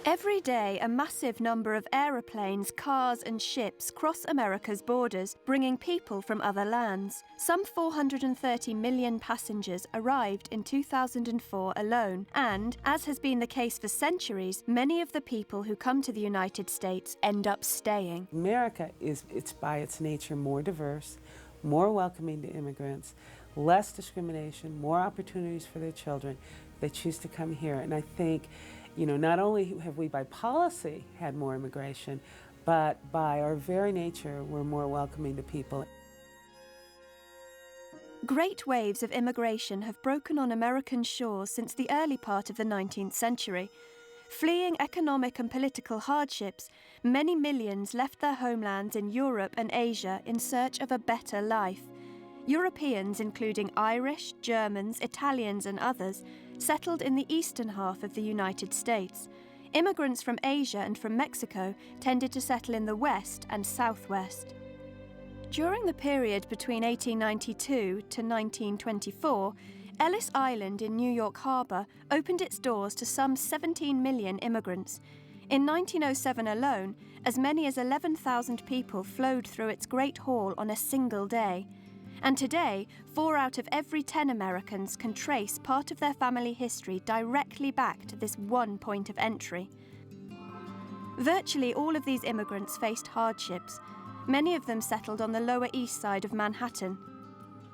Every day, a massive number of aeroplanes, cars and ships cross America's borders, bringing people from other lands. Some 430 million passengers arrived in 2004 alone, and, as has been the case for centuries, many of the people who come to the United States end up staying. America it's by its nature more diverse, more welcoming to immigrants, less discrimination, more opportunities for their children. They choose to come here, and I think, not only have we by policy had more immigration, but by our very nature, we're more welcoming to people. Great waves of immigration have broken on American shores since the early part of the 19th century. Fleeing economic and political hardships, many millions left their homelands in Europe and Asia in search of a better life. Europeans, including Irish, Germans, Italians and others, settled in the eastern half of the United States. Immigrants from Asia and from Mexico tended to settle in the west and southwest. During the period between 1892 to 1924, Ellis Island in New York Harbor opened its doors to some 17 million immigrants. In 1907 alone, as many as 11,000 people flowed through its Great Hall on a single day. And today, 4 out of every 10 Americans can trace part of their family history directly back to this one point of entry. Virtually all of these immigrants faced hardships. Many of them settled on the Lower East Side of Manhattan.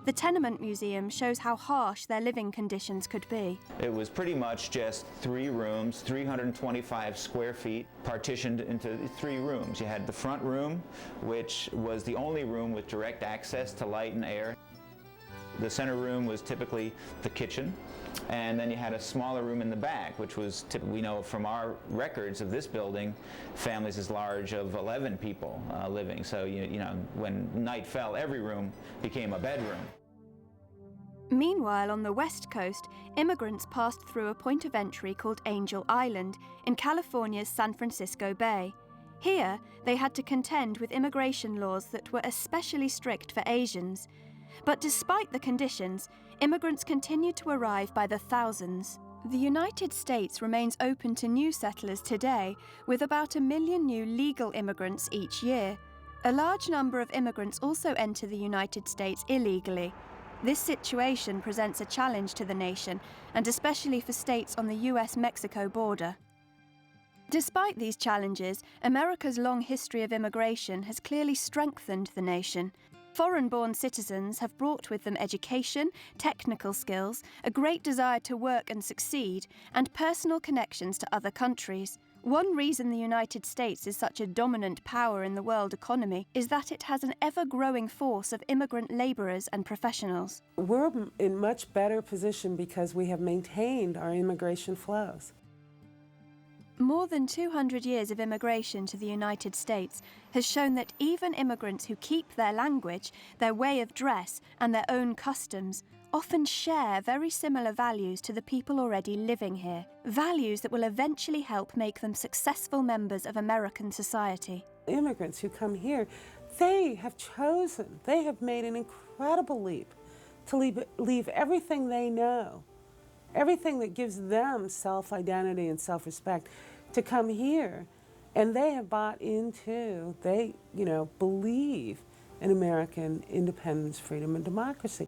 The Tenement Museum shows how harsh their living conditions could be. It was pretty much just 3 rooms, 325 square feet, partitioned into 3 rooms. You had the front room, which was the only room with direct access to light and air. The center room was typically the kitchen, and then you had a smaller room in the back, which was, we know from our records of this building, families as large of 11 people living. So, when night fell, every room became a bedroom. Meanwhile, on the West Coast, immigrants passed through a point of entry called Angel Island in California's San Francisco Bay. Here, they had to contend with immigration laws that were especially strict for Asians. But despite the conditions, immigrants continued to arrive by the thousands. The United States remains open to new settlers today, with about 1 million new legal immigrants each year. A large number of immigrants also enter the United States illegally. This situation presents a challenge to the nation, and especially for states on the US-Mexico border. Despite these challenges, America's long history of immigration has clearly strengthened the nation. Foreign-born citizens have brought with them education, technical skills, a great desire to work and succeed, and personal connections to other countries. One reason the United States is such a dominant power in the world economy is that it has an ever-growing force of immigrant laborers and professionals. We're in much better position because we have maintained our immigration flows. More than 200 years of immigration to the United States has shown that even immigrants who keep their language, their way of dress, and their own customs often share very similar values to the people already living here, values that will eventually help make them successful members of American society. Immigrants who come here, they have made an incredible leap to leave everything they know, everything that gives them self-identity and self-respect, to come here, and they have bought into, they believe in American independence, freedom, and democracy.